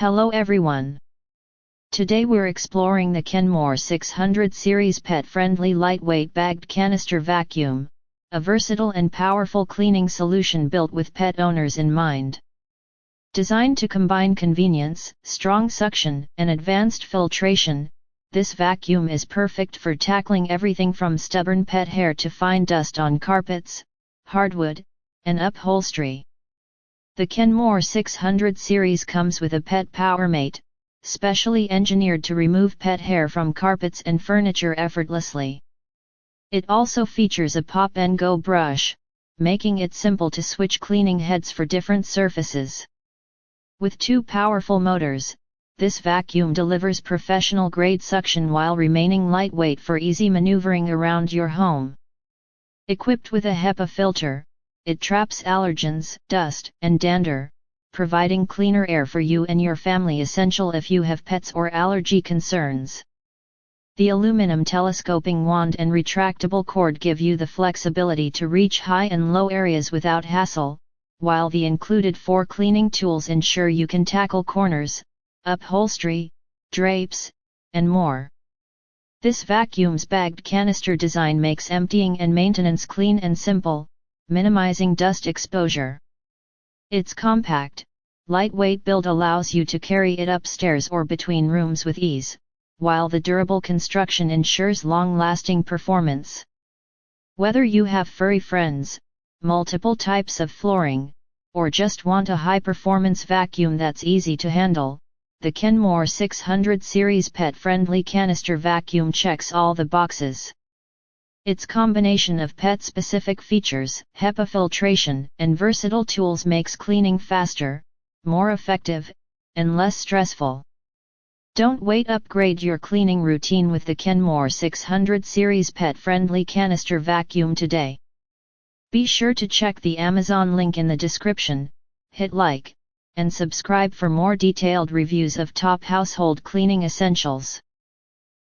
Hello everyone. Today we're exploring the Kenmore 600 series pet-friendly lightweight bagged canister vacuum, a versatile and powerful cleaning solution built with pet owners in mind. Designed to combine convenience, strong suction, and advanced filtration, this vacuum is perfect for tackling everything from stubborn pet hair to fine dust on carpets, hardwood, and upholstery. The Kenmore 600 series comes with a Pet PowerMate, specially engineered to remove pet hair from carpets and furniture effortlessly. It also features a pop-and-go brush, making it simple to switch cleaning heads for different surfaces. With two powerful motors, this vacuum delivers professional-grade suction while remaining lightweight for easy maneuvering around your home. Equipped with a HEPA filter, it traps allergens, dust, and dander, providing cleaner air for you and your family, essential if you have pets or allergy concerns. The aluminum telescoping wand and retractable cord give you the flexibility to reach high and low areas without hassle, while the included 4 cleaning tools ensure you can tackle corners, upholstery, drapes, and more. This vacuum's bagged canister design makes emptying and maintenance clean and simple, minimizing dust exposure. Its compact, lightweight build allows you to carry it upstairs or between rooms with ease, while the durable construction ensures long-lasting performance. Whether you have furry friends, multiple types of flooring, or just want a high-performance vacuum that's easy to handle, the Kenmore 600 series pet-friendly canister vacuum checks all the boxes. Its combination of pet-specific features, HEPA filtration, and versatile tools makes cleaning faster, more effective, and less stressful. Don't wait, upgrade your cleaning routine with the Kenmore 600 series pet-friendly canister vacuum today. Be sure to check the Amazon link in the description, hit like, and subscribe for more detailed reviews of top household cleaning essentials.